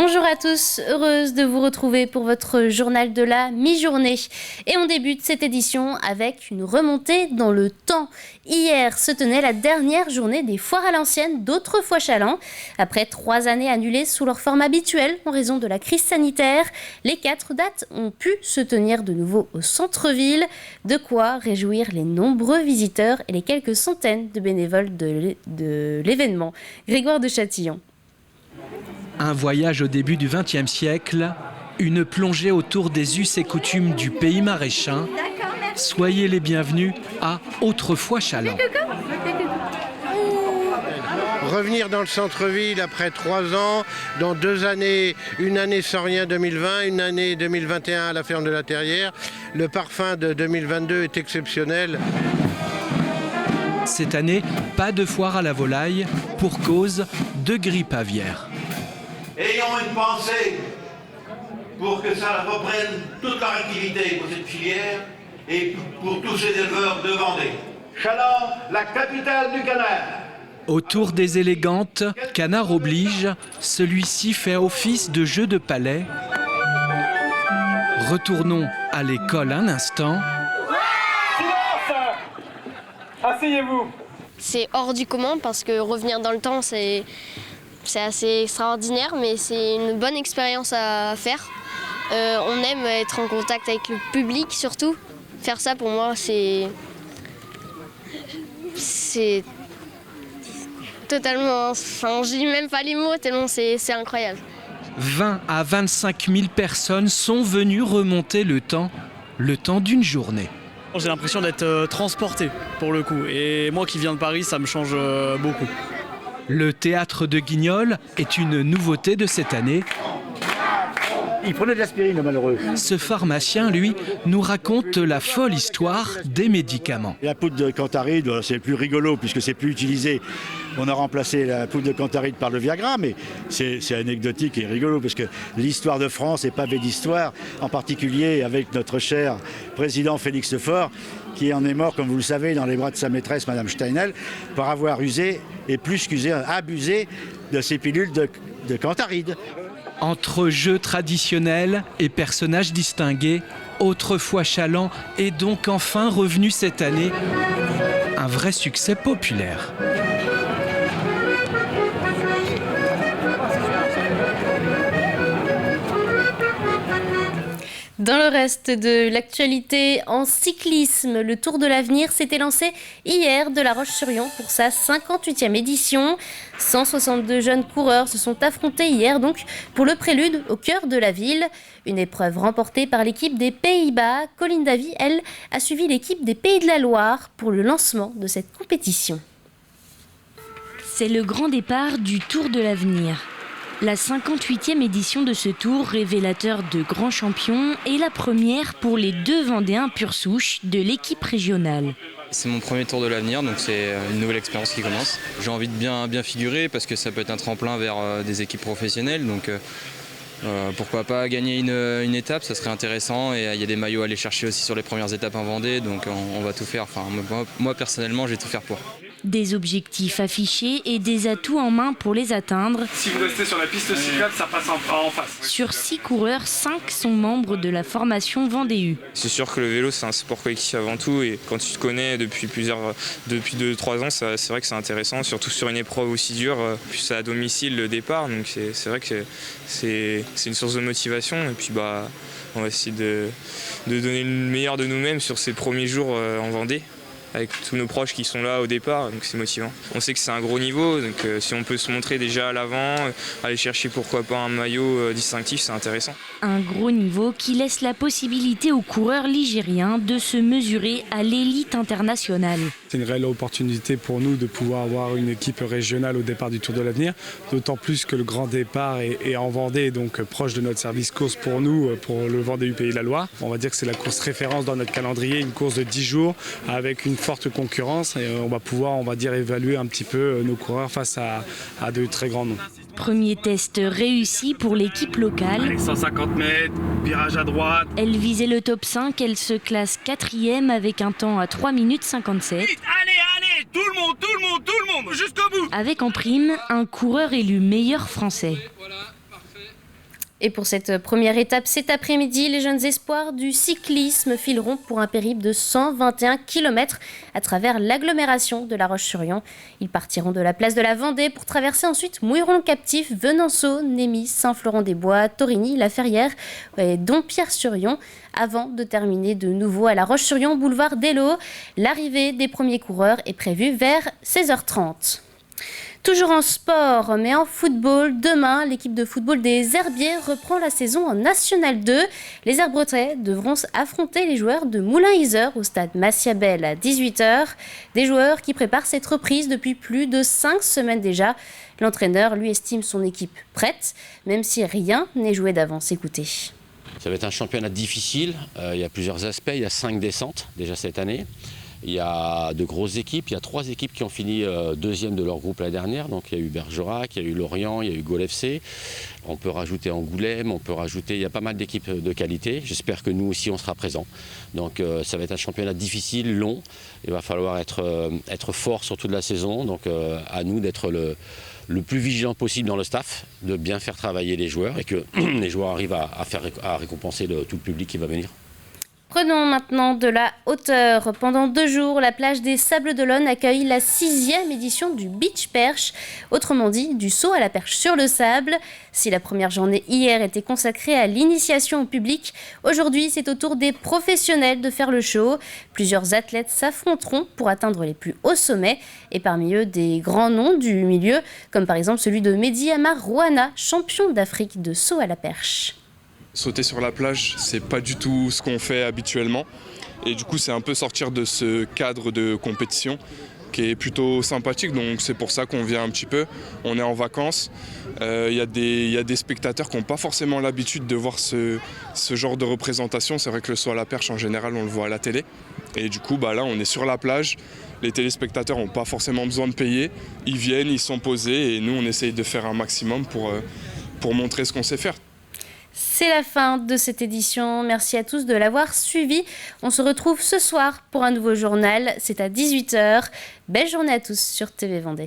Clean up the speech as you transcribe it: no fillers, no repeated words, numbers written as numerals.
Bonjour à tous, heureuse de vous retrouver pour votre journal de la mi-journée. Et on débute cette édition avec une remontée dans le temps. Hier se tenait la dernière journée des foires à l'ancienne d'Autrefoix-Challant. Après 3 années annulées sous leur forme habituelle en raison de la crise sanitaire, les 4 dates ont pu se tenir de nouveau au centre-ville. De quoi réjouir les nombreux visiteurs et les quelques centaines de bénévoles de l'événement. Grégoire de Châtillon. Un voyage au début du XXe siècle, une plongée autour des us et coutumes du pays maraîchin. Soyez les bienvenus à Autrefoix-Challant. Revenir dans le centre-ville après 3 ans, dans 2 années, une année sans rien 2020, une année 2021 à la ferme de la Terrière. Le parfum de 2022 est exceptionnel. Cette année, pas de foire à la volaille pour cause de grippe aviaire. Ayons une pensée pour que ça reprenne toute leur activité pour cette filière et pour tous ces éleveurs de Vendée. Challant, la capitale du canard. Autour des élégantes, canard oblige, celui-ci fait office de jeu de palais. Retournons à l'école un instant. Silence ! Asseyez-vous. C'est hors du commun parce que revenir dans le temps, c'est assez extraordinaire, mais c'est une bonne expérience à faire. On aime être en contact avec le public surtout. Faire ça pour moi, c'est totalement... Enfin, je dis même pas les mots tellement c'est incroyable. 20 à 25 000 personnes sont venues remonter le temps d'une journée. J'ai l'impression d'être transporté pour le coup. Et moi qui viens de Paris, ça me change beaucoup. Le théâtre de Guignol est une nouveauté de cette année. Il prenait de l'aspirine, le malheureux. Ce pharmacien, lui, nous raconte la folle histoire des médicaments. La poudre de Cantharide, c'est plus rigolo puisque c'est plus utilisé. On a remplacé la poudre de Cantharide par le Viagra, mais c'est anecdotique et rigolo parce que l'histoire de France est pavée d'histoire, en particulier avec notre cher président Félix Faure, qui en est mort, comme vous le savez, dans les bras de sa maîtresse, Madame Steinel, pour avoir usé, et plus qu'usé, abusé de ces pilules de Cantharide. Entre jeux traditionnels et personnages distingués, Autrefoix-Challant est donc enfin revenu cette année. Un vrai succès populaire. Dans le reste de l'actualité, en cyclisme, le Tour de l'Avenir s'était lancé hier de La Roche-sur-Yon pour sa 58e édition. 162 jeunes coureurs se sont affrontés hier donc pour le prélude au cœur de la ville. Une épreuve remportée par l'équipe des Pays-Bas. Colline Davy, elle, a suivi l'équipe des Pays de la Loire pour le lancement de cette compétition. C'est le grand départ du Tour de l'Avenir. La 58e édition de ce tour, révélateur de grands champions, est la première pour les 2 Vendéens pure souche de l'équipe régionale. C'est mon premier Tour de l'Avenir, donc c'est une nouvelle expérience qui commence. J'ai envie de bien figurer parce que ça peut être un tremplin vers des équipes professionnelles. Donc pourquoi pas gagner une étape, ça serait intéressant. Et il y a des maillots à aller chercher aussi sur les premières étapes en Vendée, donc on va tout faire. Enfin, moi personnellement, je vais tout faire pour. Des objectifs affichés et des atouts en main pour les atteindre. Si vous restez sur la piste cyclable, ça passe en face. Sur 6 coureurs, 5 sont membres de la formation Vendée U. C'est sûr que le vélo, c'est un sport collectif avant tout. Et quand tu te connais depuis 2-3 ans, c'est vrai que c'est intéressant. Surtout sur une épreuve aussi dure. Puis c'est à domicile le départ. Donc c'est vrai que c'est une source de motivation. Et puis on va essayer de donner le meilleur de nous-mêmes sur ces premiers jours en Vendée, avec tous nos proches qui sont là au départ, donc c'est motivant. On sait que c'est un gros niveau, donc si on peut se montrer déjà à l'avant, aller chercher pourquoi pas un maillot distinctif, c'est intéressant. Un gros niveau qui laisse la possibilité aux coureurs ligériens de se mesurer à l'élite internationale. C'est une réelle opportunité pour nous de pouvoir avoir une équipe régionale au départ du Tour de l'Avenir, d'autant plus que le grand départ est en Vendée, donc proche de notre service course pour nous, pour le Vendée du Pays de la Loire. On va dire que c'est la course référence dans notre calendrier, une course de 10 jours avec une forte concurrence et on va pouvoir, évaluer un petit peu nos coureurs face à de très grands noms. Premier test réussi pour l'équipe locale. Allez, 150 mètres, virage à droite. Elle visait le top 5, elle se classe 4e avec un temps à 3 minutes 57. Vite, allez, tout le monde, jusqu'au bout. Avec en prime un coureur élu meilleur français. Voilà, parfait. Et pour cette première étape, cet après-midi, les jeunes espoirs du cyclisme fileront pour un périple de 121 km à travers l'agglomération de La Roche-sur-Yon. Ils partiront de la place de la Vendée pour traverser ensuite Mouilleron-le-Captif, Venanceau, Némis, Saint-Florent-des-Bois, Torigny, La Ferrière et Dompierre-sur-Yon, avant de terminer de nouveau à La Roche-sur-Yon, boulevard d'Eylau. L'arrivée des premiers coureurs est prévue vers 16h30. Toujours en sport, mais en football, demain, l'équipe de football des Herbiers reprend la saison en National 2. Les Herbretrais devront affronter les joueurs de Moulins-Yzeure au stade Massiabel à 18h. Des joueurs qui préparent cette reprise depuis plus de 5 semaines déjà. L'entraîneur, lui, estime son équipe prête, même si rien n'est joué d'avance. Écoutez. Ça va être un championnat difficile. Il y a plusieurs aspects. Il y a 5 descentes déjà cette année. Il y a de grosses équipes, il y a 3 équipes qui ont fini deuxième de leur groupe l'année dernière. Donc il y a eu Bergerac, il y a eu Lorient, il y a eu Gaulle FC. On peut rajouter Angoulême, il y a pas mal d'équipes de qualité. J'espère que nous aussi on sera présents. Donc ça va être un championnat difficile, long. Il va falloir être fort sur toute la saison. Donc à nous d'être le plus vigilant possible dans le staff, de bien faire travailler les joueurs et que les joueurs arrivent à récompenser tout le public qui va venir. Prenons maintenant de la hauteur. Pendant 2 jours, la plage des Sables d'Olonne accueille la 6e édition du Beach Perche, autrement dit du saut à la perche sur le sable. Si la première journée hier était consacrée à l'initiation au public, aujourd'hui c'est au tour des professionnels de faire le show. Plusieurs athlètes s'affronteront pour atteindre les plus hauts sommets et parmi eux des grands noms du milieu, comme par exemple celui de Mehdi Amar Rouana, champion d'Afrique de saut à la perche. Sauter sur la plage, c'est pas du tout ce qu'on fait habituellement. Et du coup, c'est un peu sortir de ce cadre de compétition qui est plutôt sympathique. Donc c'est pour ça qu'on vient un petit peu. On est en vacances. Il y a des spectateurs qui n'ont pas forcément l'habitude de voir ce genre de représentation. C'est vrai que le saut à la perche, en général, on le voit à la télé. Et du coup, là, on est sur la plage. Les téléspectateurs n'ont pas forcément besoin de payer. Ils viennent, ils sont posés. Et nous, on essaye de faire un maximum pour montrer ce qu'on sait faire. C'est la fin de cette édition. Merci à tous de l'avoir suivi. On se retrouve ce soir pour un nouveau journal. C'est à 18h. Belle journée à tous sur TV Vendée.